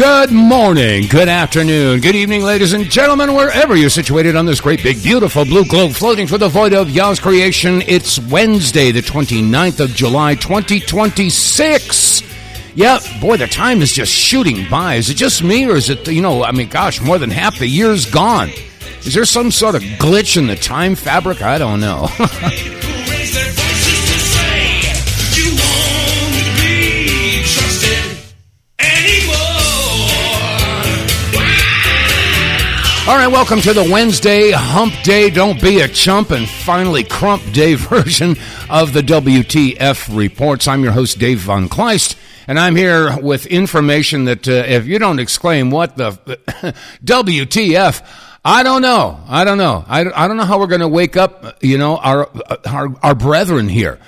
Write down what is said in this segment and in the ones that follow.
Good morning, good afternoon, good evening, ladies and gentlemen, wherever you're situated on this great, big, beautiful blue globe floating through the void of Yah's creation. It's Wednesday, the 29th of July, 2026. Yeah, boy, the time is just shooting by. Is it just me, or is it, more than half the year's gone? Is there some sort of glitch in the time fabric? I don't know. All right, welcome to the Wednesday hump day, don't be a chump, and finally crump day version of the WTF Reports. I'm your host, Dave vonKleist, and I'm here with information that if you don't exclaim, what the WTF, I don't know. I don't know how we're going to wake up, our brethren here.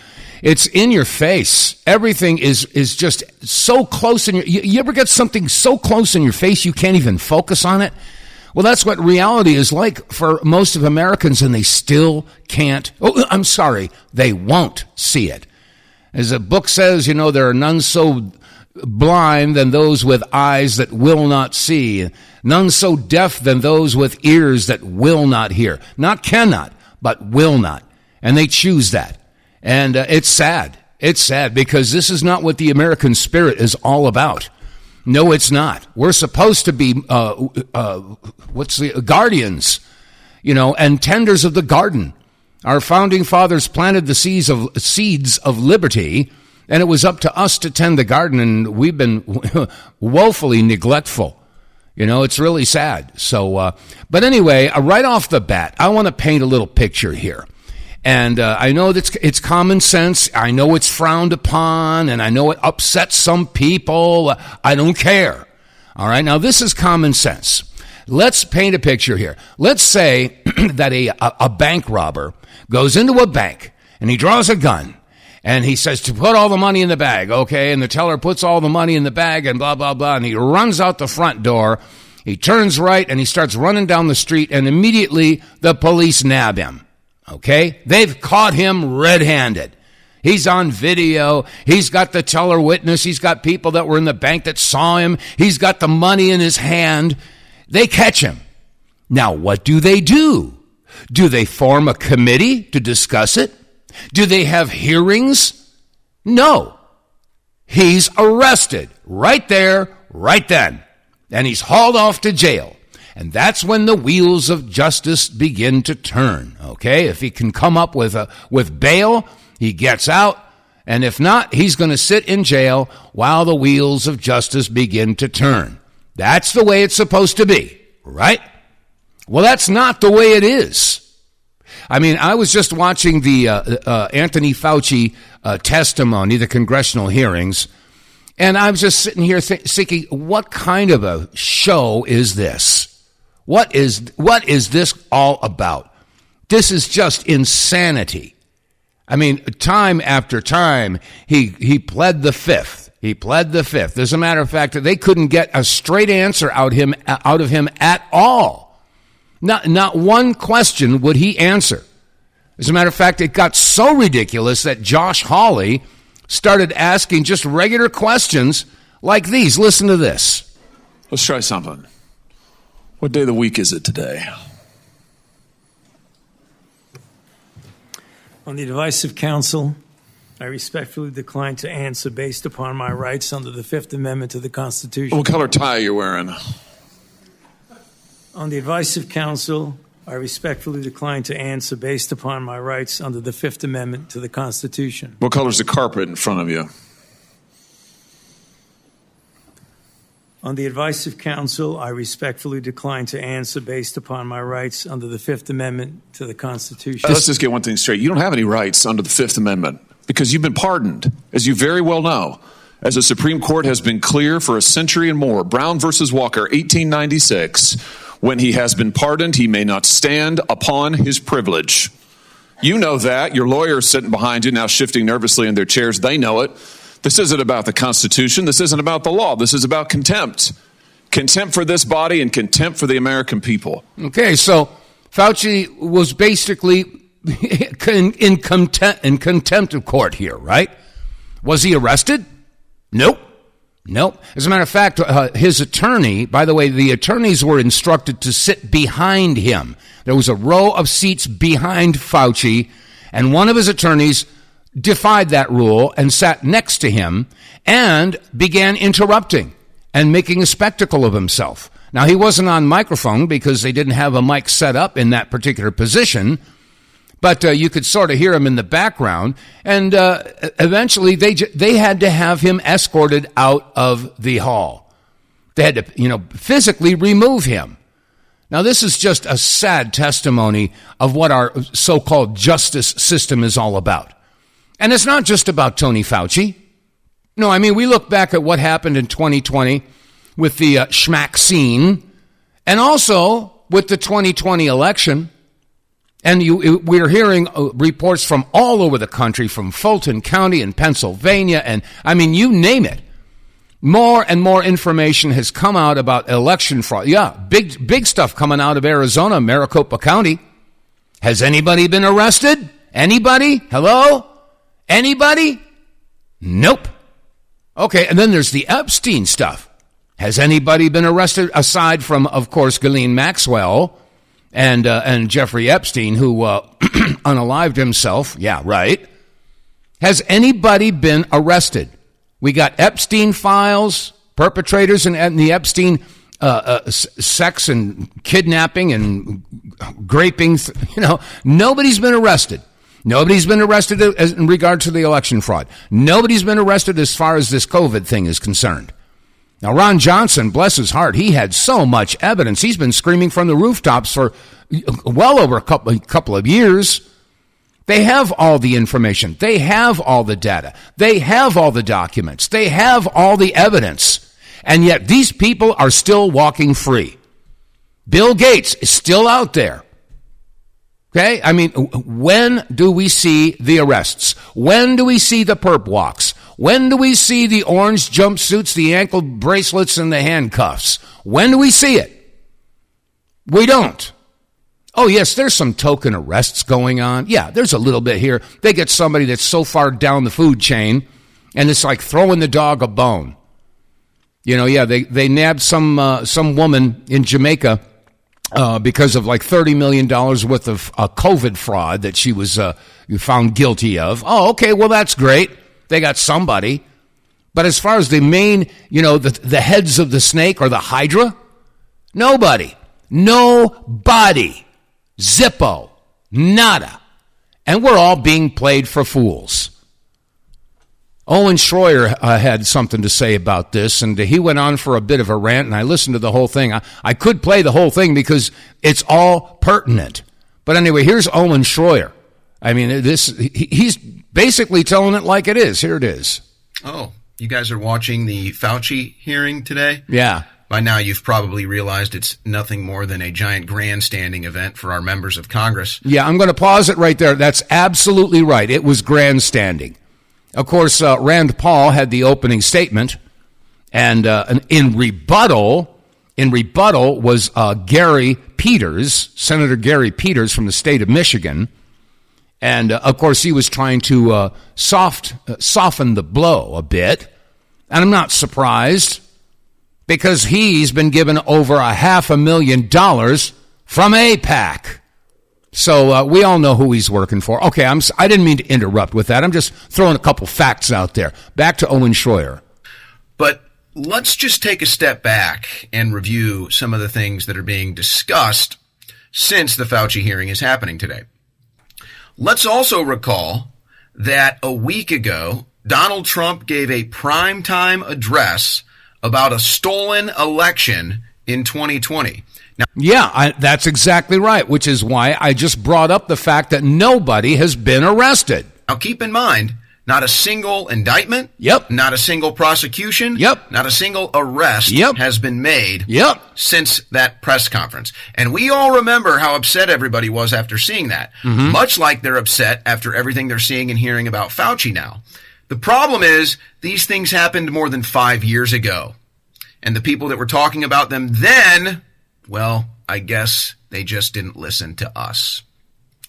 It's in your face. Everything is just so close in you ever get something so close in your face you can't even focus on it? Well, that's what reality is like for most of Americans, and they still can't. They won't see it. As the book says, there are none so blind than those with eyes that will not see, none so deaf than those with ears that will not hear. Not cannot, but will not. And they choose that. And it's sad. It's sad because this is not what the American spirit is all about. No, it's not. We're supposed to be, guardians, and tenders of the garden. Our founding fathers planted the seeds of liberty, and it was up to us to tend the garden, and we've been woefully neglectful. It's really sad. So, but anyway, right off the bat, I want to paint a little picture here. And I know that it's common sense. I know it's frowned upon, and I know it upsets some people. I don't care. All right? Now, this is common sense. Let's paint a picture here. Let's say that a bank robber goes into a bank, and he draws a gun, and he says to put all the money in the bag, okay? And the teller puts all the money in the bag, and blah, blah, blah, and he runs out the front door. He turns right, and he starts running down the street, and immediately the police nab him. Okay? They've caught him red-handed. He's on video. He's got the teller witness. He's got people that were in the bank that saw him. He's got the money in his hand. They catch him. Now, what do? Do they form a committee to discuss it? Do they have hearings? No. He's arrested right there, right then. And he's hauled off to jail. And that's when the wheels of justice begin to turn, okay? If he can come up with bail, he gets out. And if not, he's going to sit in jail while the wheels of justice begin to turn. That's the way it's supposed to be, right? Well, that's not the way it is. I mean, I was just watching the Anthony Fauci testimony, the congressional hearings, and I was just sitting here thinking, what kind of a show is this? What is this all about? This is just insanity. I mean, time after time, he pled the fifth. He pled the fifth. As a matter of fact, they couldn't get a straight answer out of him at all. Not one question would he answer. As a matter of fact, it got so ridiculous that Josh Hawley started asking just regular questions like these. Listen to this. Let's try something. What day of the week is it today? On the advice of counsel, I respectfully decline to answer based upon my rights under the Fifth Amendment to the Constitution. What color tie are you wearing? On the advice of counsel, I respectfully decline to answer based upon my rights under the Fifth Amendment to the Constitution. What color is the carpet in front of you? On the advice of counsel, I respectfully decline to answer based upon my rights under the Fifth Amendment to the Constitution. Let's just get one thing straight. You don't have any rights under the Fifth Amendment because you've been pardoned, as you very well know. As the Supreme Court has been clear for a century and more, Brown versus Walker, 1896, when he has been pardoned, he may not stand upon his privilege. You know that. Your lawyers sitting behind you now shifting nervously in their chairs. They know it. This isn't about the Constitution. This isn't about the law. This is about contempt. Contempt for this body and contempt for the American people. Okay, so Fauci was basically in contempt of court here, right? Was he arrested? Nope. Nope. As a matter of fact, his attorney, by the way, the attorneys were instructed to sit behind him. There was a row of seats behind Fauci, and one of his attorneys defied that rule and sat next to him and began interrupting and making a spectacle of himself. Now, he wasn't on microphone because they didn't have a mic set up in that particular position, but you could sort of hear him in the background, and eventually they had to have him escorted out of the hall. They had to, physically remove him. Now, this is just a sad testimony of what our so-called justice system is all about. And it's not just about Tony Fauci. No, I mean, we look back at what happened in 2020 with the schmack-scene, and also with the 2020 election. And we're hearing reports from all over the country, from Fulton County in Pennsylvania, and I mean, you name it. More and more information has come out about election fraud. Yeah, big stuff coming out of Arizona, Maricopa County. Has anybody been arrested? Anybody? Hello? Anybody? Nope. Okay, and then there's the Epstein stuff. Has anybody been arrested aside from, of course, Ghislaine Maxwell and Jeffrey Epstein, who unalived himself? Yeah, right. Has anybody been arrested? We got Epstein files, perpetrators and the Epstein sex and kidnapping and graping. Nobody's been arrested. Nobody's been arrested in regard to the election fraud. Nobody's been arrested as far as this COVID thing is concerned. Now, Ron Johnson, bless his heart, he had so much evidence. He's been screaming from the rooftops for well over a couple of years. They have all the information. They have all the data. They have all the documents. They have all the evidence. And yet these people are still walking free. Bill Gates is still out there. Okay? I mean, when do we see the arrests? When do we see the perp walks? When do we see the orange jumpsuits, the ankle bracelets, and the handcuffs? When do we see it? We don't. Oh, yes, there's some token arrests going on. Yeah, there's a little bit here. They get somebody that's so far down the food chain, and it's like throwing the dog a bone. They nabbed some woman in Jamaica because of like $30 million worth of COVID fraud that she was found guilty of. Oh, okay, well, that's great. They got somebody. But as far as the main, the heads of the snake or the hydra, nobody. Zippo. Nada. And we're all being played for fools. Owen Schroyer had something to say about this, and he went on for a bit of a rant, and I listened to the whole thing. I could play the whole thing because it's all pertinent. But anyway, here's Owen Schroyer. I mean, he's basically telling it like it is. Here it is. Oh, you guys are watching the Fauci hearing today? Yeah. By now, you've probably realized it's nothing more than a giant grandstanding event for our members of Congress. Yeah, I'm going to pause it right there. That's absolutely right. It was grandstanding. Of course, Rand Paul had the opening statement, and in rebuttal was Gary Peters, Senator Gary Peters from the state of Michigan, and of course he was trying to soften the blow a bit, and I'm not surprised because he's been given over $500,000 from AIPAC. So we all know who he's working for. Okay, I didn't mean to interrupt with that. I'm just throwing a couple facts out there. Back to Owen Schroyer. But let's just take a step back and review some of the things that are being discussed since the Fauci hearing is happening today. Let's also recall that a week ago, Donald Trump gave a primetime address about a stolen election in 2020. Now, yeah, that's exactly right, which is why I just brought up the fact that nobody has been arrested. Now, keep in mind, not a single indictment. Yep. Not a single prosecution. Yep. Not a single arrest has been made since that press conference. And we all remember how upset everybody was after seeing that, much like they're upset after everything they're seeing and hearing about Fauci now. The problem is these things happened more than 5 years ago. And the people that were talking about them then, well, I guess they just didn't listen to us.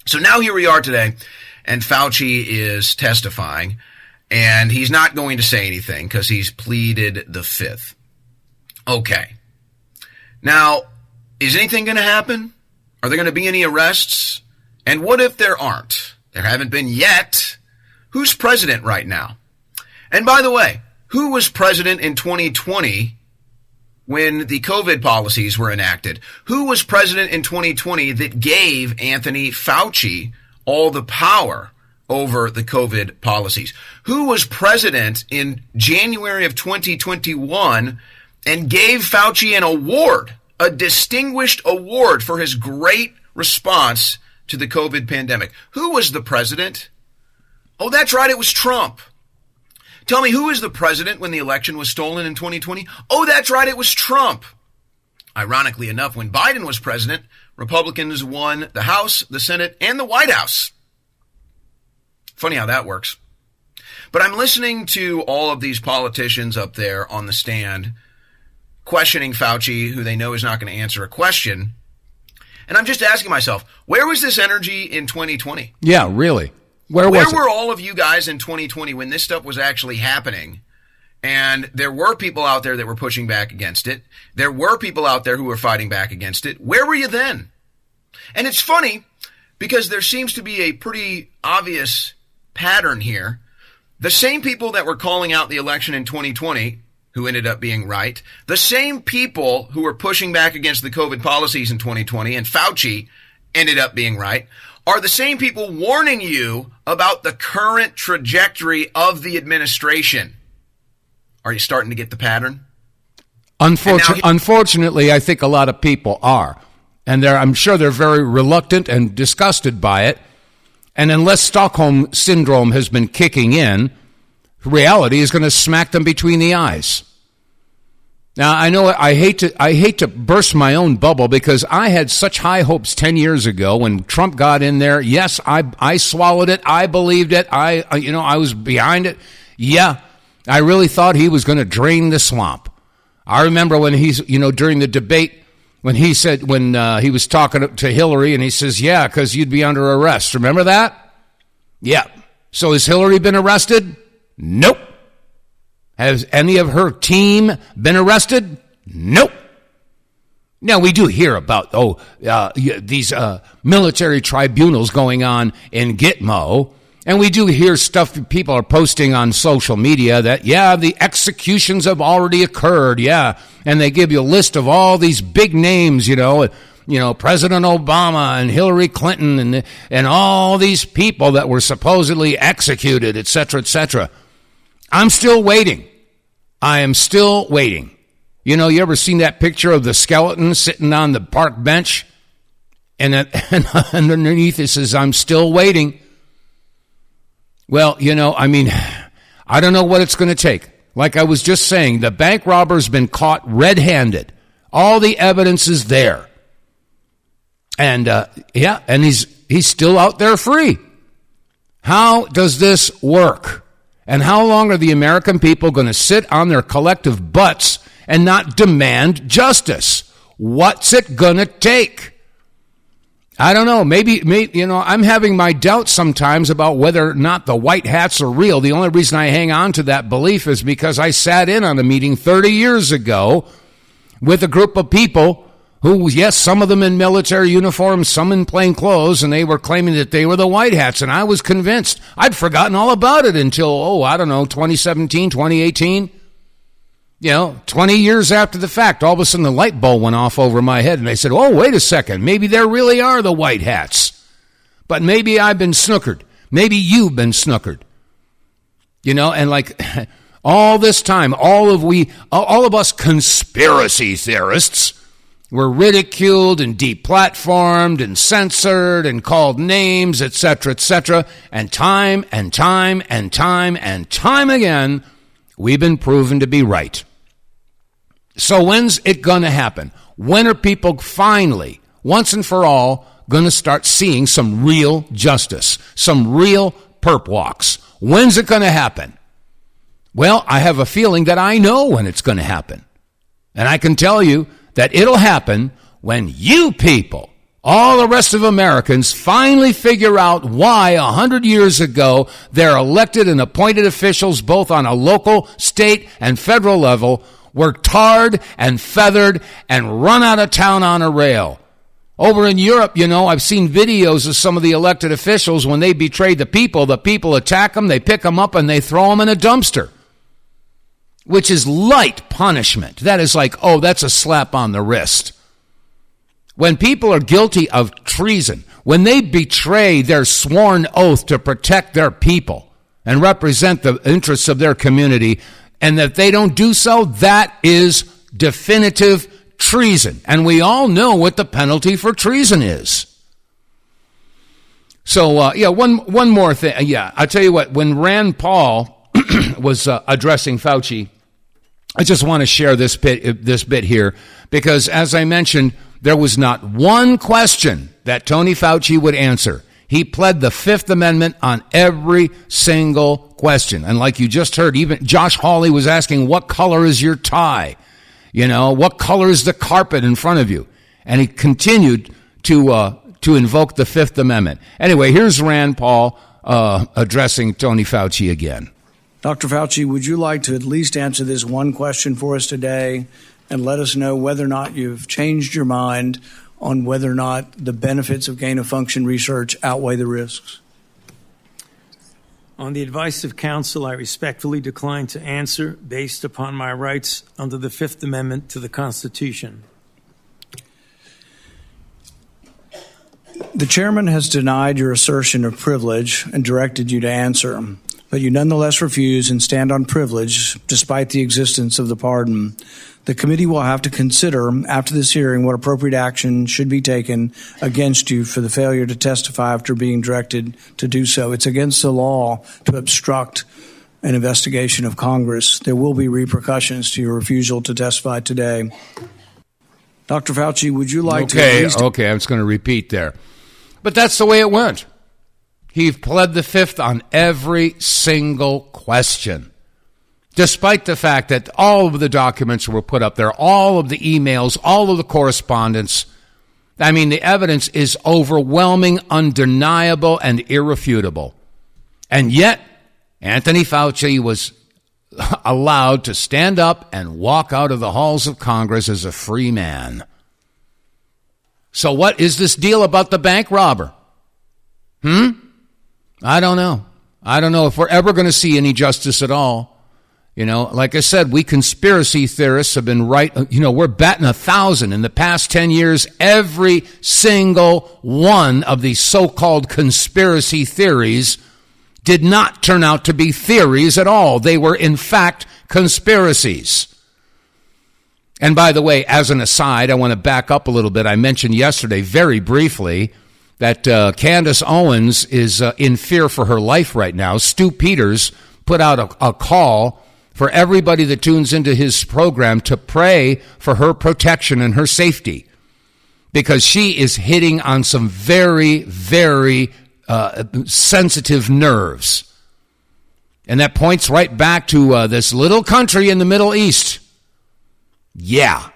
So now here we are today, and Fauci is testifying. And he's not going to say anything because he's pleaded the fifth. Okay. Now, is anything going to happen? Are there going to be any arrests? And what if there aren't? There haven't been yet. Who's president right now? And by the way, who was president in 2020 when the COVID policies were enacted? Who was president in 2020 that gave Anthony Fauci all the power over the COVID policies? Who was president in January of 2021 and gave Fauci an award, a distinguished award for his great response to the COVID pandemic? Who was the president? Oh, that's right, it was Trump. Tell me, who was the president when the election was stolen in 2020? Oh, that's right, it was Trump. Ironically enough, when Biden was president, Republicans won the House, the Senate, and the White House. Funny how that works. But I'm listening to all of these politicians up there on the stand questioning Fauci, who they know is not going to answer a question. And I'm just asking myself, where was this energy in 2020? Yeah, really. Where were all of you guys in 2020 when this stuff was actually happening? And there were people out there that were pushing back against it. There were people out there who were fighting back against it. Where were you then? And it's funny because there seems to be a pretty obvious pattern here. The same people that were calling out the election in 2020, who ended up being right, the same people who were pushing back against the COVID policies in 2020, and Fauci ended up being right, are the same people warning you about the current trajectory of the administration. Are you starting to get the pattern? Unfortunately, I think a lot of people are. And I'm sure they're very reluctant and disgusted by it. And unless Stockholm Syndrome has been kicking in, reality is going to smack them between the eyes. Now, I know I hate to burst my own bubble because I had such high hopes 10 years ago when Trump got in there. Yes, I swallowed it. I believed it. I was behind it. Yeah, I really thought he was going to drain the swamp. I remember when during the debate, when he was talking to Hillary and he says, yeah, because you'd be under arrest. Remember that? Yeah. So has Hillary been arrested? Nope. Has any of her team been arrested? Nope. Now, we do hear about, these military tribunals going on in Gitmo, and we do hear stuff that people are posting on social media that, yeah, the executions have already occurred, yeah, and they give you a list of all these big names, President Obama and Hillary Clinton and all these people that were supposedly executed, et cetera, et cetera. I'm still waiting. I am still waiting. You ever seen that picture of the skeleton sitting on the park bench? And underneath it says, I'm still waiting. Well, I don't know what it's going to take. Like I was just saying, the bank robber's been caught red-handed. All the evidence is there. And, and he's still out there free. How does this work? And how long are the American people going to sit on their collective butts and not demand justice? What's it going to take? I don't know. Maybe, I'm having my doubts sometimes about whether or not the white hats are real. The only reason I hang on to that belief is because I sat in on a meeting 30 years ago with a group of people who, yes, some of them in military uniforms, some in plain clothes, and they were claiming that they were the white hats, and I was convinced. I'd forgotten all about it until, 2017, 2018. 20 years after the fact, all of a sudden the light bulb went off over my head, and they said, oh, wait a second, maybe there really are the white hats. But maybe I've been snookered. Maybe you've been snookered. And like all this time, all of us conspiracy theorists were ridiculed and deplatformed and censored and called names, etc., and time and time and time and time again, we've been proven to be right. So when's it going to happen? When are people finally, once and for all, going to start seeing some real justice, some real perp walks? When's it going to happen? Well, I have a feeling that I know when it's going to happen. And I can tell you that it'll happen when you people all the rest of Americans finally figure out why 100 years ago their elected and appointed officials, both on a local, state, and federal level, were tarred and feathered and run out of town on a rail. Over in Europe, I've seen videos of some of the elected officials when they betray the people attack them, they pick them up, and they throw them in a dumpster, which is light punishment. That is like, oh, that's a slap on the wrist. When people are guilty of treason, when they betray their sworn oath to protect their people and represent the interests of their community, and that they don't do so, that is definitive treason. And we all know what the penalty for treason is. So, one more thing. I'll tell you what, when Rand Paul was addressing Fauci, I just want to share this bit here, because as I mentioned, there was not one question that Tony Fauci would answer. He pled the Fifth Amendment on every single question. And like you just heard, even Josh Hawley was asking, what color is your tie? What color is the carpet in front of you? And he continued to invoke the Fifth Amendment. Anyway, here's Rand Paul addressing Tony Fauci again. Dr. Fauci, would you like to at least answer this one question for us today and let us know whether or not you've changed your mind on whether or not the benefits of gain-of-function research outweigh the risks? On the advice of counsel, I respectfully decline to answer based upon my rights under the Fifth Amendment to the Constitution. The chairman has denied your assertion of privilege and directed you to answer, but you nonetheless refuse and stand on privilege despite the existence of the pardon. The committee will have to consider after this hearing what appropriate action should be taken against you for the failure to testify after being directed to do so. It's against the law to obstruct an investigation of Congress. There will be repercussions to your refusal to testify today. Dr. Fauci, would you like to at least... Okay, I'm just going to repeat there. But that's the way it went. He pled the Fifth on every single question, despite the fact that all of the documents were put up there, all of the emails, all of the correspondence. I mean, the evidence is overwhelming, undeniable, and irrefutable. And yet, Anthony Fauci was allowed to stand up and walk out of the halls of Congress as a free man. So what is this deal about the bank robber? I don't know. I don't know if we're ever going to see any justice at all. Like I said, we conspiracy theorists have been right. We're batting 1,000. In the past 10 years, every single one of these so-called conspiracy theories did not turn out to be theories at all. They were, in fact, conspiracies. And by the way, as an aside, I want to back up a little bit. I mentioned yesterday, very briefly, that Candace Owens is in fear for her life right now. Stu Peters put out a call for everybody that tunes into his program to pray for her protection and her safety, because she is hitting on some very, very sensitive nerves. And that points right back to this little country in the Middle East. Yeah.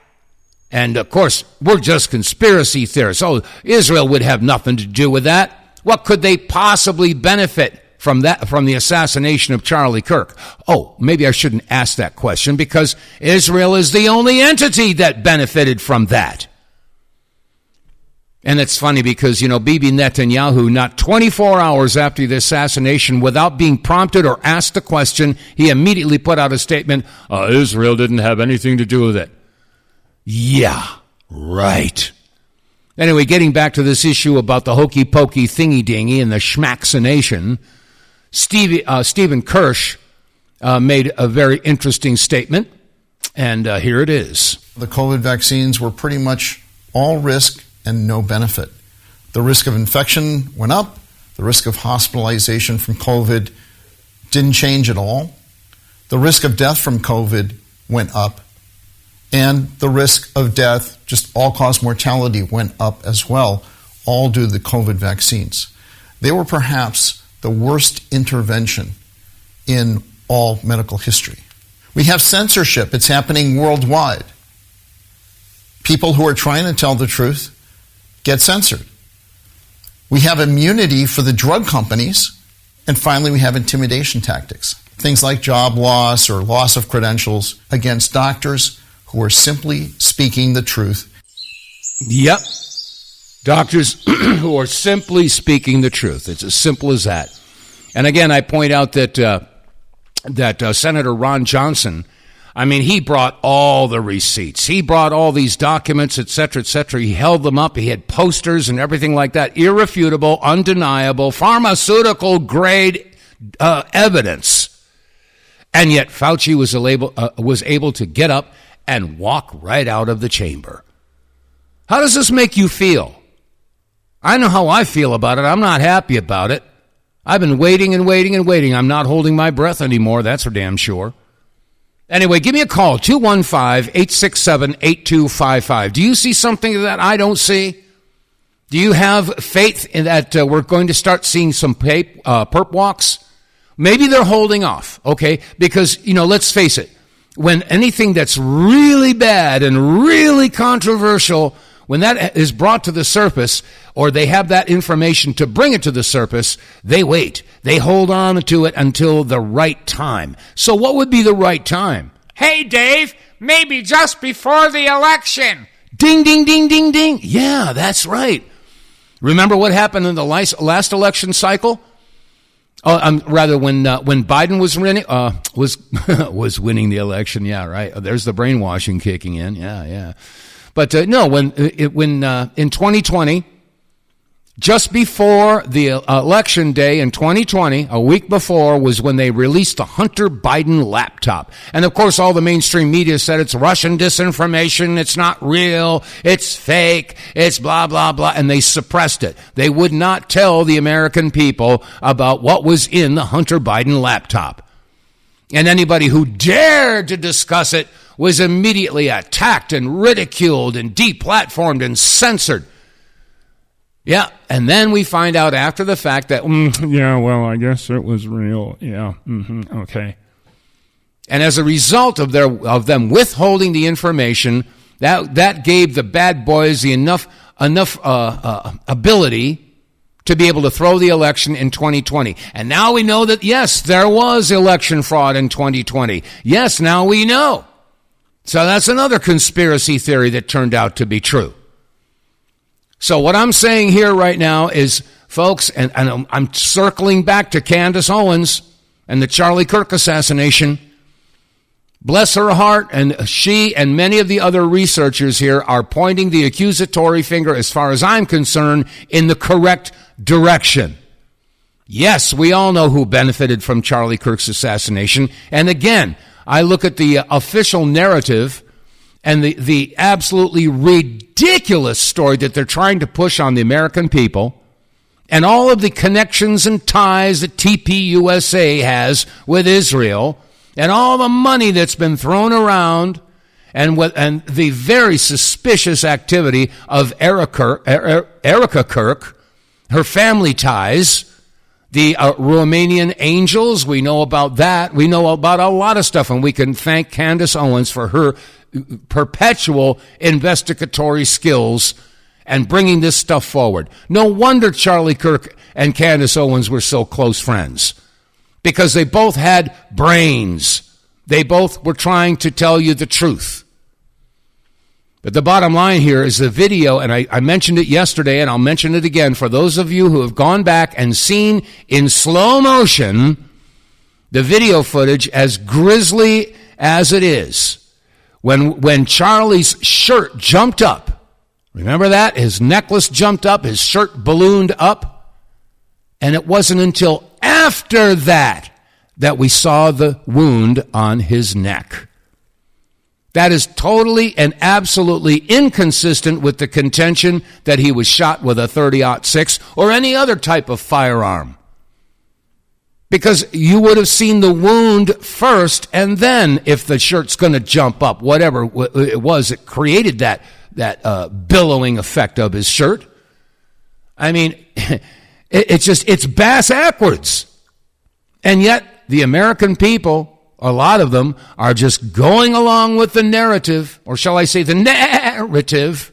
And, of course, we're just conspiracy theorists. Oh, Israel would have nothing to do with that. What could they possibly benefit from that, from the assassination of Charlie Kirk? Oh, maybe I shouldn't ask that question, because Israel is the only entity that benefited from that. And it's funny because, Bibi Netanyahu, not 24 hours after the assassination, without being prompted or asked the question, he immediately put out a statement, Israel didn't have anything to do with it. Yeah, right. Anyway, getting back to this issue about the hokey-pokey thingy-dingy and the schmaccination, Stephen Kirsch made a very interesting statement, and here it is. The COVID vaccines were pretty much all risk and no benefit. The risk of infection went up. The risk of hospitalization from COVID didn't change at all. The risk of death from COVID went up. And the risk of death, just all-cause mortality, went up as well, all due to the COVID vaccines. They were perhaps the worst intervention in all medical history. We have censorship. It's happening worldwide. People who are trying to tell the truth get censored. We have immunity for the drug companies. And finally, we have intimidation tactics. Things like job loss or loss of credentials against doctors who are simply speaking the truth. Yep. Doctors who are simply speaking the truth. It's as simple as that. And again, I point out that Senator Ron Johnson, I mean, he brought all the receipts. He brought all these documents, et cetera, et cetera. He held them up. He had posters and everything like that. Irrefutable, undeniable, pharmaceutical-grade evidence. And yet Fauci was able to get up and walk right out of the chamber. How does this make you feel? I know how I feel about it. I'm not happy about it. I've been waiting and waiting and waiting. I'm not holding my breath anymore. That's for damn sure. Anyway, give me a call, 215-867-8255. Do you see something that I don't see? Do you have faith in that we're going to start seeing some perp walks? Maybe they're holding off, okay? Because, let's face it, when anything that's really bad and really controversial, when that is brought to the surface, or they have that information to bring it to the surface, they wait. They hold on to it until the right time. So what would be the right time? Hey, Dave, maybe just before the election. Ding, ding, ding, ding, ding. Yeah, that's right. Remember what happened in the last election cycle? Rather, when Biden was winning the election. Yeah, right. There's the brainwashing kicking in. Yeah. But no, when in 2020, just before the election day in 2020, a week before, was when they released the Hunter Biden laptop. And of course, all the mainstream media said it's Russian disinformation, it's not real, it's fake, it's blah, blah, blah, and they suppressed it. They would not tell the American people about what was in the Hunter Biden laptop. And anybody who dared to discuss it was immediately attacked and ridiculed and deplatformed and censored. Yeah, and then we find out after the fact that, I guess it was real. Yeah, okay. And as a result of them withholding the information, that gave the bad boys the enough ability to be able to throw the election in 2020. And now we know that, yes, there was election fraud in 2020. Yes, now we know. So that's another conspiracy theory that turned out to be true. So what I'm saying here right now is, folks, and I'm circling back to Candace Owens and the Charlie Kirk assassination. Bless her heart, and she and many of the other researchers here are pointing the accusatory finger, as far as I'm concerned, in the correct direction. Yes, we all know who benefited from Charlie Kirk's assassination. And again, I look at the official narrative and the absolutely ridiculous story that they're trying to push on the American people, and all of the connections and ties that TPUSA has with Israel, and all the money that's been thrown around, and the very suspicious activity of Erica Kirk, her family ties, the Romanian angels, we know about that. We know about a lot of stuff, and we can thank Candace Owens for her perpetual investigatory skills and bringing this stuff forward. No wonder Charlie Kirk and Candace Owens were so close friends, because they both had brains. They both were trying to tell you the truth. But the bottom line here is the video, and I mentioned it yesterday, and I'll mention it again for those of you who have gone back and seen in slow motion the video footage, as grisly as it is. When Charlie's shirt jumped up, remember that? His necklace jumped up, his shirt ballooned up, and it wasn't until after that we saw the wound on his neck. That is totally and absolutely inconsistent with the contention that he was shot with a .30-06 or any other type of firearm. Because you would have seen the wound first, and then if the shirt's going to jump up, whatever it was that created that billowing effect of his shirt. I mean, it's bass-ackwards. And yet, the American people, a lot of them, are just going along with the narrative, or shall I say the narrative,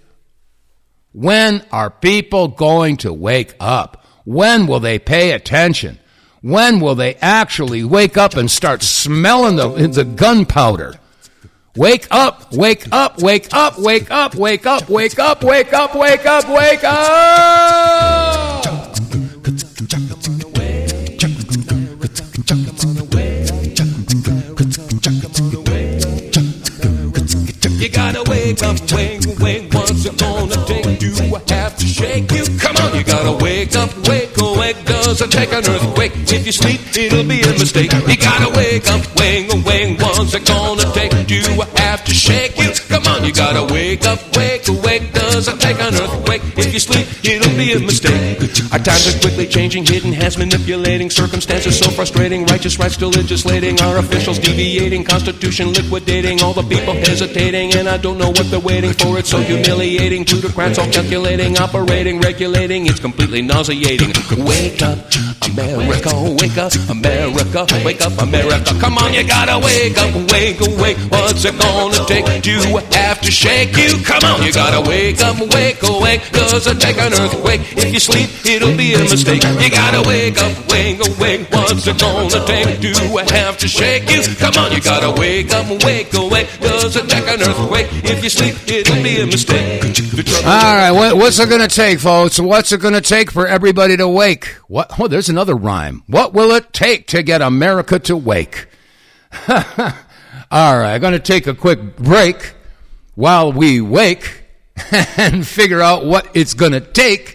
When are people going to wake up? When will they pay attention? When will they actually wake up and start smelling the gunpowder? Wake up, wake up, wake up, wake up, wake up, wake up, wake up, wake up, wake up! You gotta wake up, wake, wake. What's it gonna take? Do I have to shake you? Come on, you gotta wake up, wake, wake. Doesn't take an earthquake. If you sleep, it'll be a mistake. You gotta wake up, wake, wake. What's it gonna take? Do I have to shake you? Come on, you gotta wake up, wake, wake. Doesn't take an earthquake. If you sleep, it'll be a mistake. Our times are quickly changing, hidden hands manipulating, circumstances so frustrating, righteous rights still legislating, our officials deviating, constitution liquidating, all the people hesitating, and I don't know what they're waiting for. It's so humiliating. Plutocrats all calculating, operating, regulating. It's completely nauseating. Wake up, America. Wake up, America. Wake up, America. Come on, you gotta wake up, wake, wake. What's it gonna take? Do I have to shake you? Come on, you gotta wake up, wake, wake. Does it take an earthquake? If you sleep, it'll be a mistake. You gotta wake up, wake, wake. What's it gonna take? Do I have to shake you? Come on, you gotta wake up, wake, wake. Does it take an earthquake? If you sleep, it'll be a mistake. All right, what's it going to take, folks? What's it going to take for everybody to wake? What? Oh, there's another rhyme. What will it take to get America to wake? All right, I'm going to take a quick break while we wake and figure out what it's going to take.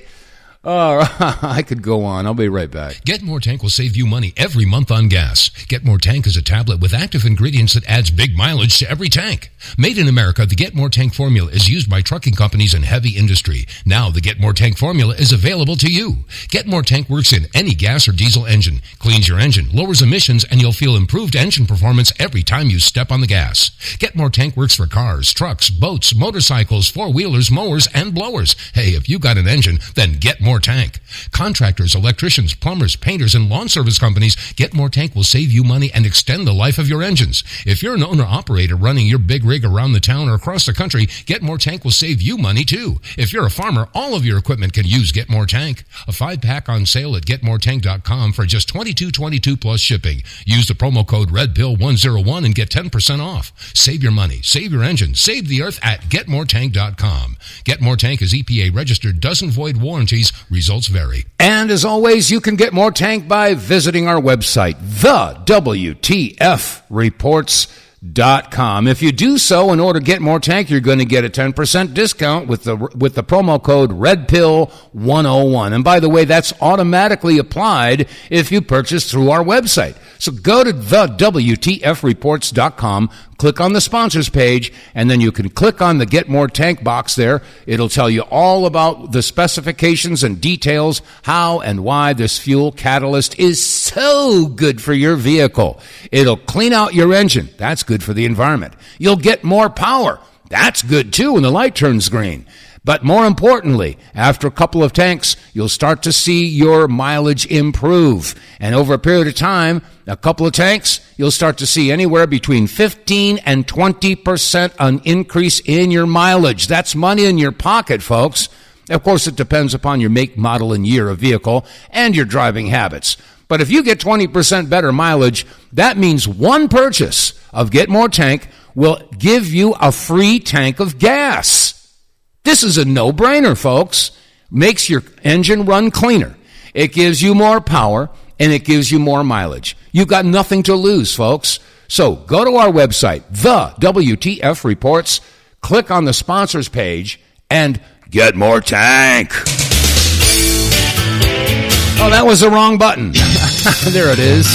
I could go on. I'll be right back. Get More Tank will save you money every month on gas. Get More Tank is a tablet with active ingredients that adds big mileage to every tank. Made in America, the Get More Tank formula is used by trucking companies and heavy industry. Now the Get More Tank formula is available to you. Get More Tank works in any gas or diesel engine, cleans your engine, lowers emissions, and you'll feel improved engine performance every time you step on the gas. Get More Tank works for cars, trucks, boats, motorcycles, four-wheelers, mowers, and blowers. Hey, if you got an engine, then Get More Tank. Contractors, electricians, plumbers, painters, and lawn service companies, Get More Tank will save you money and extend the life of your engines. If you're an owner-operator running your big rig around the town or across the country, Get More Tank will save you money too. If you're a farmer, all of your equipment can use Get More Tank. A 5-pack on sale at GetMoreTank.com for just $22.22 plus shipping. Use the promo code REDPILL101 and get 10% off. Save your money, save your engine, save the earth at GetMoreTank.com. Get More Tank is EPA registered, doesn't void warranties. Results vary. And as always, you can get More Tank by visiting our website, TheWTFReports.com. If you do so in order to get More Tank, you're going to get a 10% discount with the promo code REDPILL101. And by the way, that's automatically applied if you purchase through our website. So go to TheWTFReports.com, click on the sponsors page, and then you can click on the Get More Tank box there. It'll tell you all about the specifications and details, how and why this fuel catalyst is so good for your vehicle. It'll clean out your engine. That's good for the environment. You'll get more power. That's good too when the light turns green. But more importantly, after a couple of tanks, you'll start to see your mileage improve. And over a period of time, a couple of tanks, you'll start to see anywhere between 15 and 20% an increase in your mileage. That's money in your pocket, folks. Of course, it depends upon your make, model, and year of vehicle and your driving habits. But if you get 20% better mileage, that means one purchase of Get More Tank will give you a free tank of gas. This is a no-brainer, folks. Makes your engine run cleaner. It gives you more power, and it gives you more mileage. You've got nothing to lose, folks. So go to our website, The WTF Reports, click on the sponsors page, and get more tank. Oh, that was the wrong button. There it is.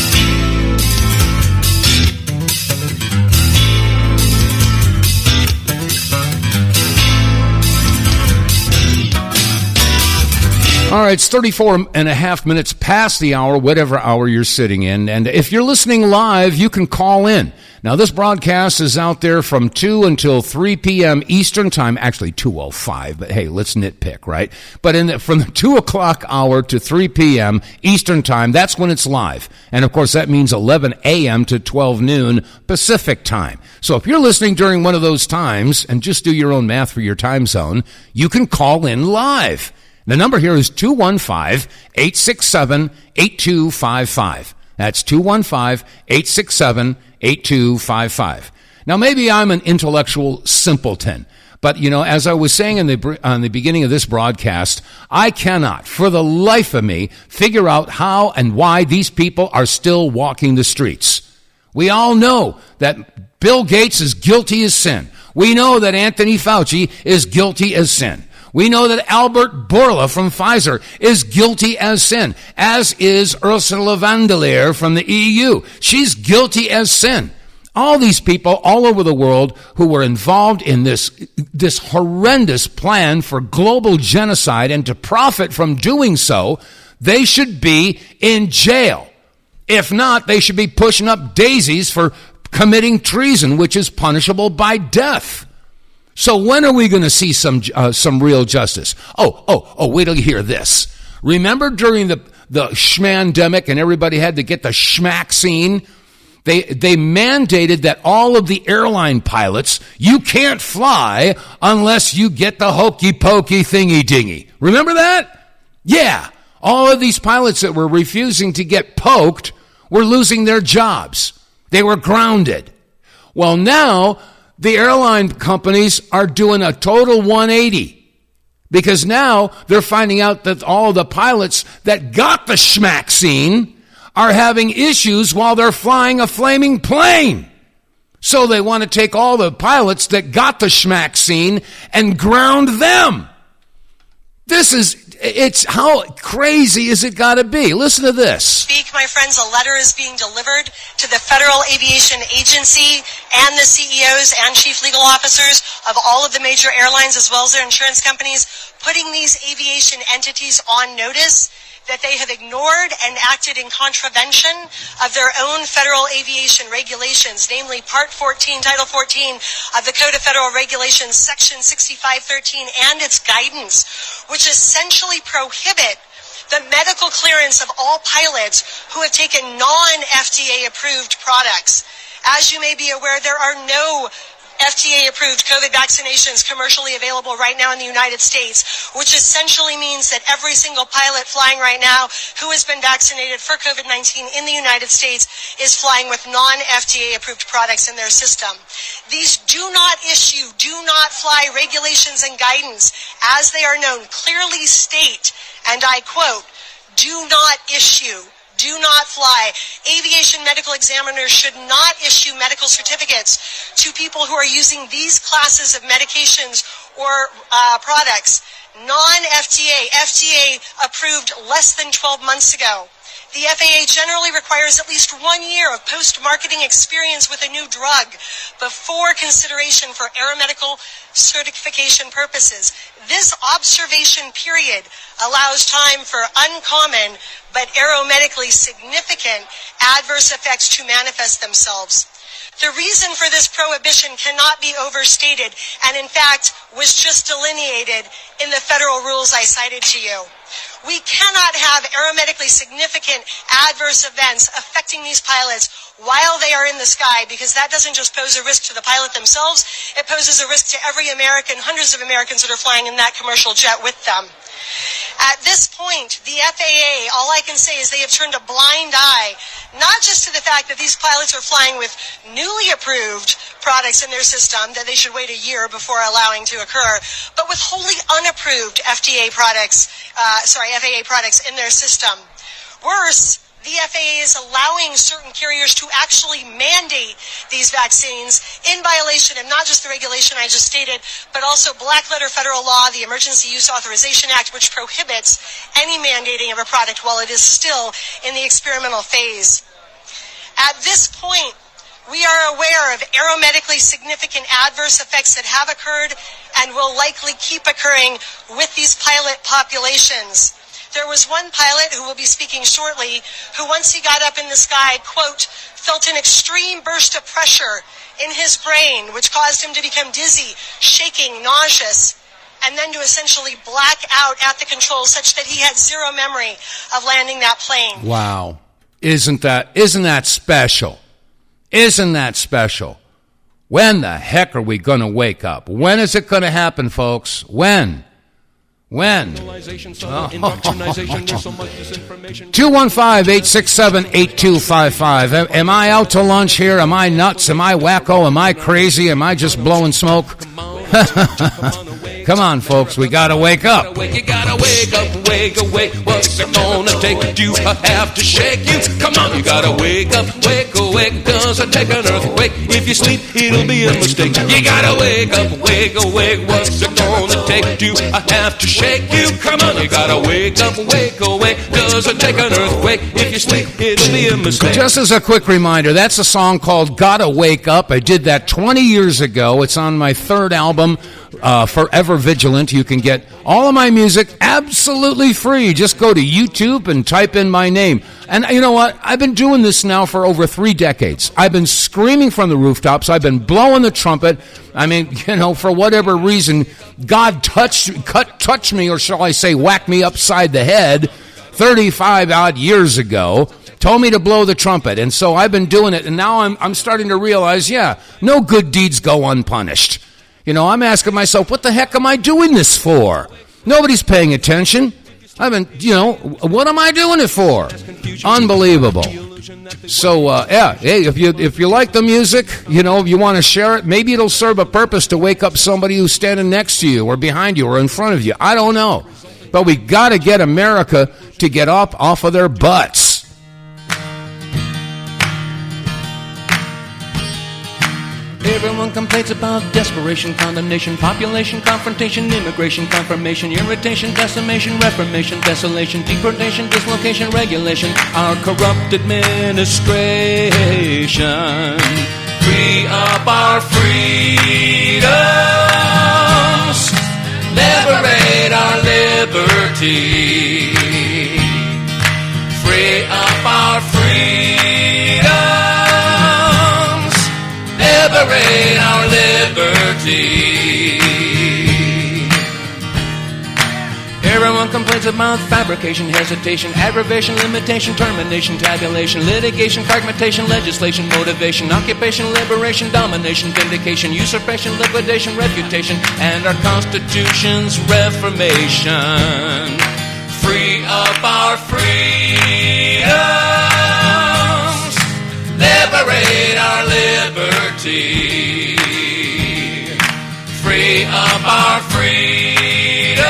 All right, it's 34 and a half minutes past the hour, whatever hour you're sitting in. And if you're listening live, you can call in Now, this broadcast is out there from 2 until 3 p.m. Eastern Time, actually 2:05, but hey, let's nitpick, right? But from the 2 o'clock hour to 3 p.m. Eastern Time, that's when it's live. And, of course, that means 11 a.m. to 12 noon Pacific Time. So if you're listening during one of those times, and just do your own math for your time zone, you can call in live. The number here is 215-867-8255. That's 215-867-8255. Now, maybe I'm an intellectual simpleton, but, as I was saying on the beginning of this broadcast, I cannot, for the life of me, figure out how and why these people are still walking the streets. We all know that Bill Gates is guilty as sin. We know that Anthony Fauci is guilty as sin. We know that Albert Bourla from Pfizer is guilty as sin, as is Ursula von der Leyen from the EU. She's guilty as sin. All these people all over the world who were involved in this horrendous plan for global genocide and to profit from doing so, they should be in jail. If not, they should be pushing up daisies for committing treason, which is punishable by death. So when are we going to see some real justice? Oh, wait till you hear this. Remember during the schmandemic and everybody had to get the schmack-scene? They mandated that all of the airline pilots, you can't fly unless you get the hokey-pokey thingy-dingy. Remember that? Yeah. All of these pilots that were refusing to get poked were losing their jobs. They were grounded. Well, now the airline companies are doing a total 180 because now they're finding out that all the pilots that got the schmack scene are having issues while they're flying a flaming plane. So they want to take all the pilots that got the schmack scene and ground them. It's how crazy is it got to be? Listen to this. My friends, a letter is being delivered to the Federal Aviation Agency and the CEOs and chief legal officers of all of the major airlines as well as their insurance companies, putting these aviation entities on notice that they have ignored and acted in contravention of their own federal aviation regulations, namely Part 14, Title 14 of the Code of Federal Regulations, Section 6513, and its guidance, which essentially prohibit the medical clearance of all pilots who have taken non-FDA approved products. As you may be aware, there are no FDA-approved COVID vaccinations commercially available right now in the United States, which essentially means that every single pilot flying right now who has been vaccinated for COVID-19 in the United States is flying with non-FDA-approved products in their system. These do not fly regulations and guidance, as they are known, clearly state, and I quote, do not issue, do not fly. Aviation medical examiners should not issue medical certificates to people who are using these classes of medications or products. Non-FDA, FDA approved less than 12 months ago. The FAA generally requires at least 1 year of post-marketing experience with a new drug before consideration for aeromedical certification purposes. This observation period allows time for uncommon but aeromedically significant adverse effects to manifest themselves. The reason for this prohibition cannot be overstated, and in fact was just delineated in the federal rules I cited to you. We cannot have aeromedically significant adverse events affecting these pilots while they are in the sky, because that doesn't just pose a risk to the pilot themselves, it poses a risk to every American, hundreds of Americans that are flying in that commercial jet with them. At this point, the FAA, all I can say is they have turned a blind eye, not just to the fact that these pilots are flying with newly approved products in their system that they should wait a year before allowing to occur, but with wholly unapproved FAA products in their system. Worse, the FAA is allowing certain carriers to actually mandate these vaccines in violation of not just the regulation I just stated, but also black letter federal law, the Emergency Use Authorization Act, which prohibits any mandating of a product while it is still in the experimental phase. At this point, we are aware of aeromedically significant adverse effects that have occurred and will likely keep occurring with these pilot populations. There was one pilot who will be speaking shortly who, once he got up in the sky, quote, felt an extreme burst of pressure in his brain, which caused him to become dizzy, shaking, nauseous, and then to essentially black out at the controls such that he had zero memory of landing that plane. Wow. Isn't that special? Isn't that special? When the heck are we going to wake up? When is it going to happen, folks? When? 215-867-8255. Am I out to lunch here? Am I nuts? Am I wacko? Am I crazy? Am I just blowing smoke? Come on, folks. We got to wake up. You got to wake up. What's it gonna take? You have to shake you. Come on, you got to wake up. Does it take an earthquake? If you sleep, it'll be a mistake. You got to wake up. What's it gonna take? You have to shake you. Come on, you got to wake up. Does it take an earthquake? If you sleep, it'll be a mistake. Just as a quick reminder, that's a song called Gotta Wake Up. I did that 20 years ago. It's on my third album, Forever Vigilant. You can get all of my music absolutely free. Just go to YouTube and type in my name. And you know what? I've been doing this now for over 3 decades. I've been screaming from the rooftops. I've been blowing the trumpet. I mean, for whatever reason, God touched me, or shall I say, whacked me upside the head 35-odd years ago. Told me to blow the trumpet, and so I've been doing it. And now I'm starting to realize, no good deeds go unpunished. I'm asking myself, what the heck am I doing this for? Nobody's paying attention. What am I doing it for? Unbelievable. So, hey, if you like the music, if you want to share it, maybe it'll serve a purpose to wake up somebody who's standing next to you or behind you or in front of you. I don't know. But we got to get America to get up off of their butts. Everyone complains about desperation, condemnation, population, confrontation, immigration, confirmation, irritation, decimation, reformation, desolation, deportation, dislocation, regulation, our corrupt administration. Free up our freedoms, liberate our liberty. Free up our freedoms, liberate our liberty. Everyone complains about fabrication, hesitation, aggravation, limitation, termination, tabulation, litigation, fragmentation, legislation, motivation, occupation, liberation, domination, vindication, usurpation, liquidation, refutation, and our Constitution's reformation. Free up our freedoms, liberate our liberty. Free up our freedoms,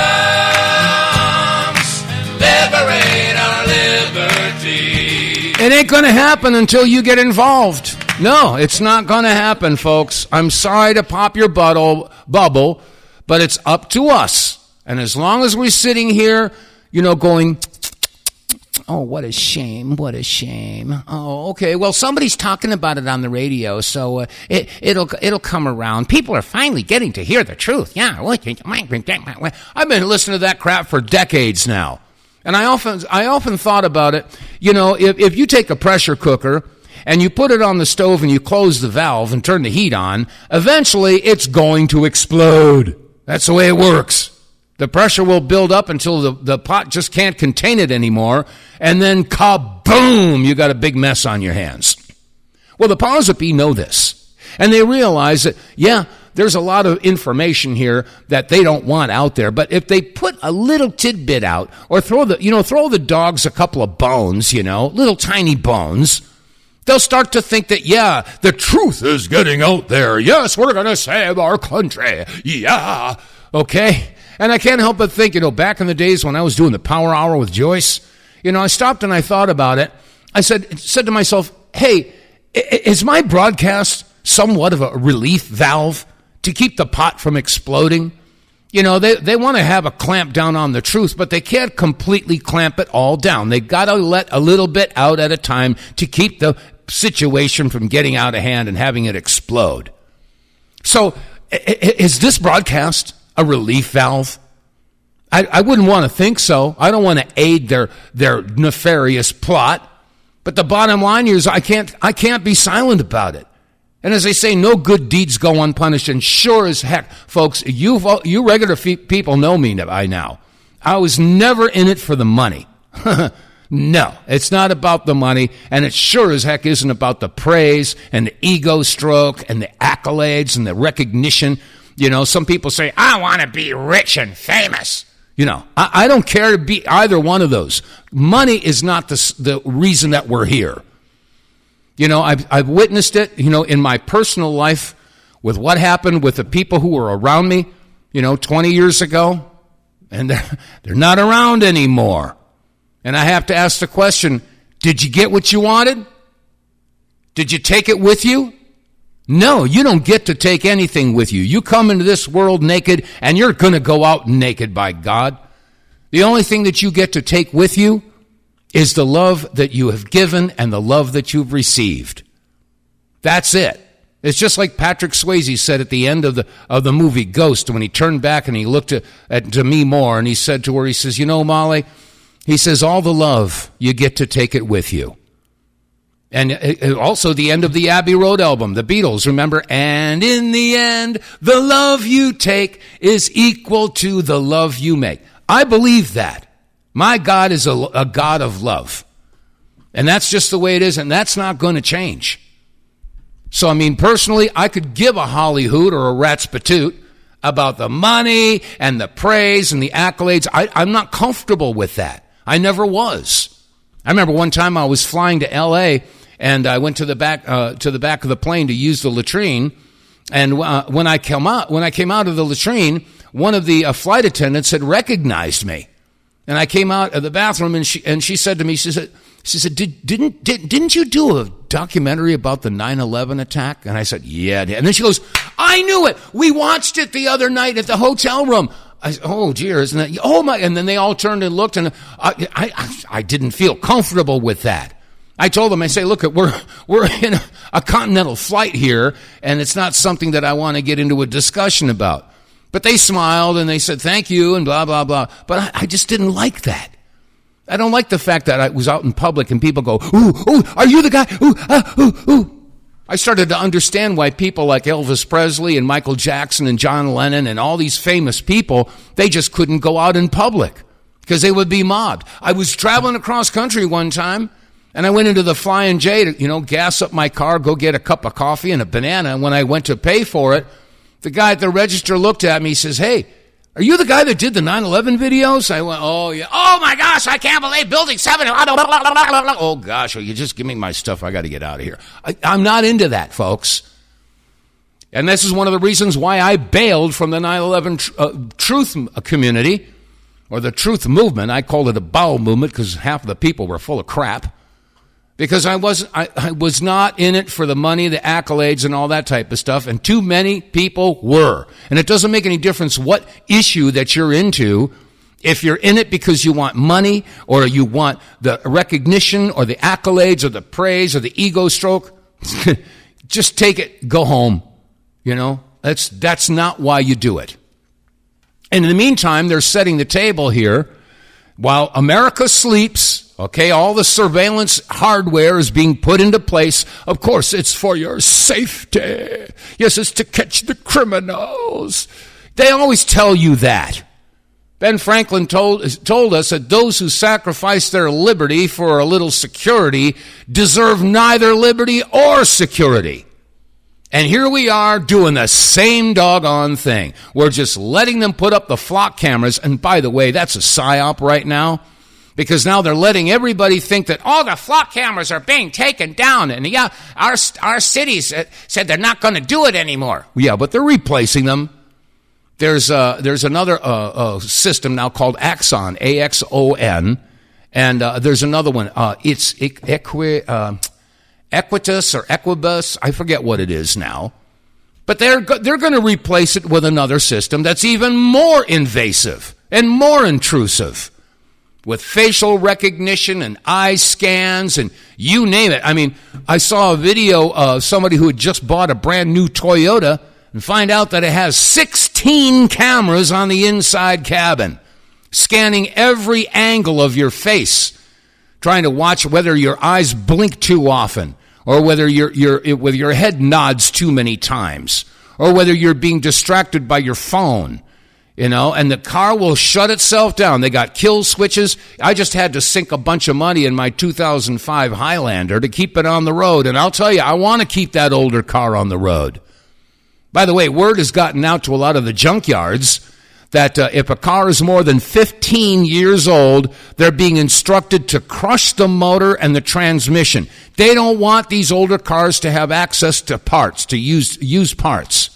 liberate our liberty. It ain't going to happen until you get involved. No, it's not going to happen, folks. I'm sorry to pop your bubble, but it's up to us. And as long as we're sitting here, going, oh, what a shame, what a shame. Oh, okay, well, somebody's talking about it on the radio, so it'll come around. People are finally getting to hear the truth. Yeah, I've been listening to that crap for decades now. And I often thought about it, if you take a pressure cooker and you put it on the stove and you close the valve and turn the heat on, eventually it's going to explode. That's the way it works. The pressure will build up until the pot just can't contain it anymore, and then kaboom, you got a big mess on your hands. Well, the powers that be know this, and they realize that, there's a lot of information here that they don't want out there, but if they put a little tidbit out, or throw the dogs a couple of bones, little tiny bones, they'll start to think that, the truth is getting out there. Yes, we're going to save our country. Yeah. Okay. And I can't help but think, back in the days when I was doing the Power Hour with Joyce, I stopped and I thought about it. I said to myself, hey, is my broadcast somewhat of a relief valve to keep the pot from exploding? They want to have a clamp down on the truth, but they can't completely clamp it all down. They got to let a little bit out at a time to keep the situation from getting out of hand and having it explode. So is this broadcast a relief valve? I wouldn't want to think so. I don't want to aid their nefarious plot. But the bottom line here is I can't be silent about it. And as they say, no good deeds go unpunished. And sure as heck, folks, you regular people know me by now. I was never in it for the money. No, it's not about the money, and it sure as heck isn't about the praise and the ego stroke and the accolades and the recognition. You know, some people say, I want to be rich and famous. You know, I don't care to be either one of those. Money is not the reason that we're here. You know, I've witnessed it, you know, in my personal life with what happened with the people who were around me, you know, 20 years ago, and they're not around anymore. And I have to ask the question, did you get what you wanted? Did you take it with you? No, you don't get to take anything with you. You come into this world naked, and you're going to go out naked, by God. The only thing that you get to take with you is the love that you have given and the love that you've received. That's it. It's just like Patrick Swayze said at the end of the movie Ghost, when he turned back and he looked at Demi Moore, and he said to her, he says, you know, Molly, he says, all the love, you get to take it with you. And also the end of the Abbey Road album, the Beatles, remember? And in the end, the love you take is equal to the love you make. I believe that. My God is a God of love. And that's just the way it is, and that's not going to change. So, I mean, personally, I could give a holly hoot or a rat's patoot about the money and the praise and the accolades. I'm not comfortable with that. I never was. I remember one time I was flying to L.A., and I went to the back of the plane to use the latrine. And when I came out of the latrine, one of the flight attendants had recognized me. And I came out of the bathroom, and she said to me, she said, didn't you do a documentary about the 9/11 attack? And I said, yeah. And then she goes, I knew it. We watched it the other night at the hotel room. I said, oh, dear, isn't that? Oh, my. And then they all turned and looked, and I didn't feel comfortable with that. I told them, I say, look, we're in a continental flight here, and it's not something that I want to get into a discussion about. But they smiled, and they said, thank you, and blah, blah, blah. But I just didn't like that. I don't like the fact that I was out in public, and people go, ooh, are you the guy? Ooh. I started to understand why people like Elvis Presley and Michael Jackson and John Lennon and all these famous people, they just couldn't go out in public because they would be mobbed. I was traveling across country one time, and I went into the Flying J to, gas up my car, go get a cup of coffee and a banana. And when I went to pay for it, the guy at the register looked at me. He says, hey, are you the guy that did the 9/11 videos? I went, oh, yeah. Oh, my gosh, I can't believe Building 7. Oh, gosh, you just give me my stuff. I got to get out of here. I'm not into that, folks. And this is one of the reasons why I bailed from the 9/11 truth community, or the truth movement. I called it a bowel movement because half of the people were full of crap. Because I was not in it for the money, the accolades, and all that type of stuff, and too many people were. And it doesn't make any difference what issue that you're into. If you're in it because you want money, or you want the recognition, or the accolades, or the praise, or the ego stroke, just take it, go home. That's not why you do it. And in the meantime, they're setting the table here while America sleeps. Okay, all the surveillance hardware is being put into place. Of course, it's for your safety. Yes, it's to catch the criminals. They always tell you that. Ben Franklin told us that those who sacrifice their liberty for a little security deserve neither liberty or security. And here we are doing the same doggone thing. We're just letting them put up the flock cameras. And by the way, that's a psyop right now. Because now they're letting everybody think that all the flock cameras are being taken down. And yeah, our cities said they're not going to do it anymore. Yeah, but they're replacing them. There's another system now called Axon, AXON. And there's another one. It's Equitus or Equibus. I forget what it is now. But they're going to replace it with another system that's even more invasive and more intrusive, with facial recognition and eye scans and you name it. I mean, I saw a video of somebody who had just bought a brand new Toyota and find out that it has 16 cameras on the inside cabin. scanning every angle of your face, trying to watch whether your eyes blink too often, or whether whether your head nods too many times, or whether you're being distracted by your phone, and the car will shut itself down. They got kill switches. I just had to sink a bunch of money in my 2005 Highlander to keep it on the road, and I'll tell you, I want to keep that older car on the road. By the way, word has gotten out to a lot of the junkyards that if a car is more than 15 years old, they're being instructed to crush the motor and the transmission. They don't want these older cars to have access to parts, to use parts.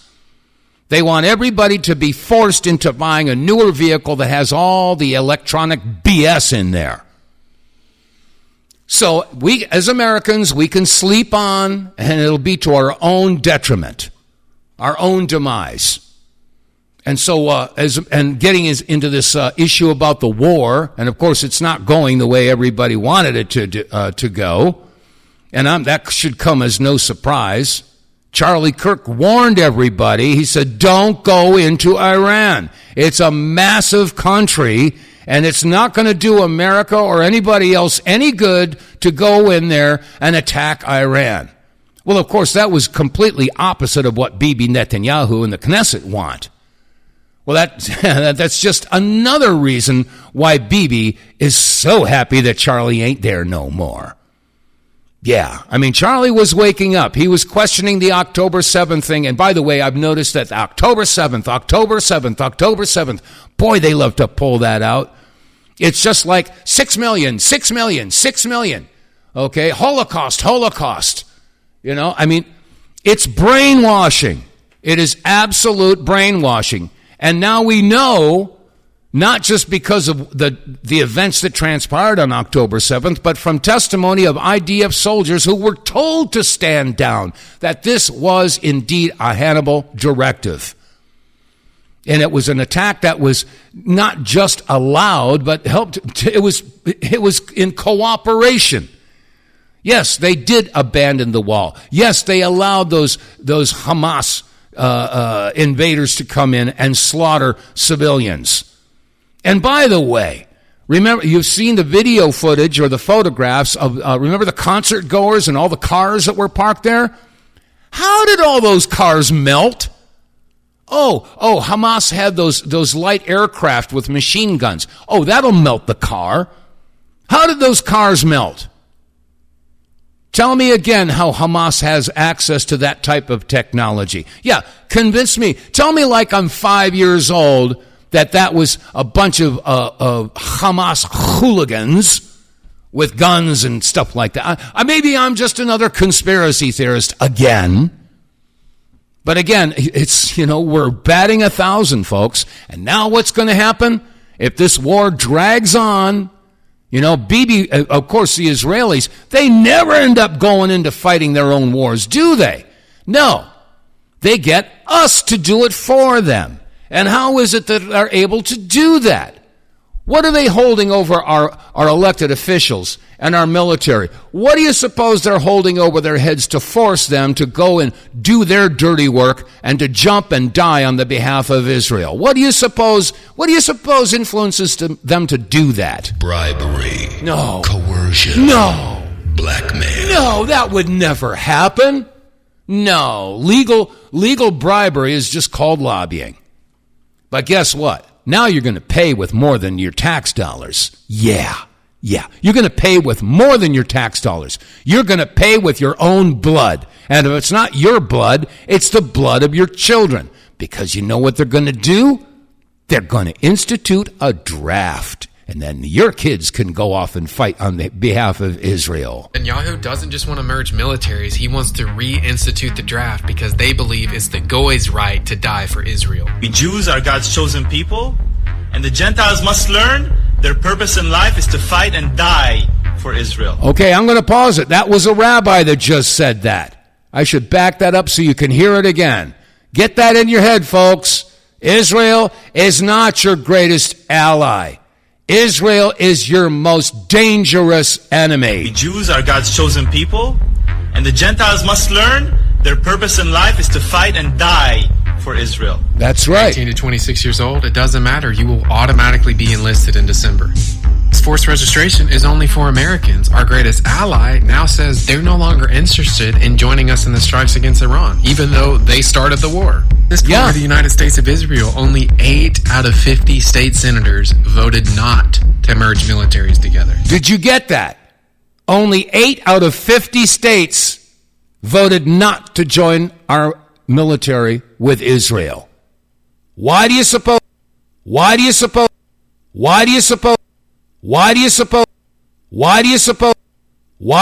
They want everybody to be forced into buying a newer vehicle that has all the electronic BS in there. So we, as Americans, we can sleep on, and it'll be to our own detriment, our own demise. And so, getting into this issue about the war, and of course, it's not going the way everybody wanted it to go, and that should come as no surprise. Charlie Kirk warned everybody. He said, "Don't go into Iran. It's a massive country, and it's not going to do America or anybody else any good to go in there and attack Iran." Well, of course, that was completely opposite of what Bibi Netanyahu and the Knesset want. Well, that's just another reason why Bibi is so happy that Charlie ain't there no more. Yeah, I mean, Charlie was waking up. He was questioning the October 7th thing. And by the way, I've noticed that October 7th, boy, they love to pull that out. It's just like 6 million. Okay, Holocaust. I mean, it's brainwashing. It is absolute brainwashing. And now we know, not just because of the events that transpired on October 7th, but from testimony of IDF soldiers who were told to stand down, that this was indeed a Hannibal directive. And it was an attack that was not just allowed, but helped. It was in cooperation. Yes, they did abandon the wall. Yes, they allowed those Hamas invaders to come in and slaughter civilians. And by the way, remember, you've seen the video footage or the photographs of, remember the concert goers and all the cars that were parked there? How did all those cars melt? Oh, Hamas had those light aircraft with machine guns. Oh, that'll melt the car. How did those cars melt? Tell me again how Hamas has access to that type of technology. Yeah, convince me. Tell me like I'm 5 years old that was a bunch of Hamas hooligans with guns and stuff like that. Maybe I'm just another conspiracy theorist again. But again, it's, we're batting 1,000, folks. And now what's going to happen? If this war drags on, Bibi, of course, the Israelis, they never end up going into fighting their own wars, do they? No. They get us to do it for them. And how is it that they're able to do that? What are they holding over our elected officials and our military? What do you suppose they're holding over their heads to force them to go and do their dirty work and to jump and die on the behalf of Israel? What do you suppose influences them to do that? Bribery. No. Coercion. No. Blackmail. No, that would never happen. No. Legal bribery is just called lobbying. But guess what? Now you're going to pay with more than your tax dollars. Yeah. You're going to pay with more than your tax dollars. You're going to pay with your own blood. And if it's not your blood, it's the blood of your children. Because you know what they're going to do? They're going to institute a draft. And then your kids can go off and fight on the behalf of Israel. And Yahoo doesn't just want to merge militaries. He wants to reinstitute the draft because they believe it's the Goy's right to die for Israel. We Jews are God's chosen people, and the Gentiles must learn their purpose in life is to fight and die for Israel. Okay, I'm going to pause it. That was a rabbi that just said that. I should back that up so you can hear it again. Get that in your head, folks. Israel is not your greatest ally. Israel is your most dangerous enemy. The Jews are God's chosen people, and the Gentiles must learn their purpose in life is to fight and die for Israel. That's right. 18 to 26 years old, it doesn't matter. You will automatically be enlisted in December. This forced registration is only for Americans. Our greatest ally now says they're no longer interested in joining us in the strikes against Iran, even though they started the war. This point for the United States of Israel, only 8 out of 50 state senators voted not to merge militaries together. Did you get that? Only 8 out of 50 states voted not to join our military with Israel. Why do you suppose? Why do you suppose? Why do you suppose? Why do you suppose? Why do you suppose? Why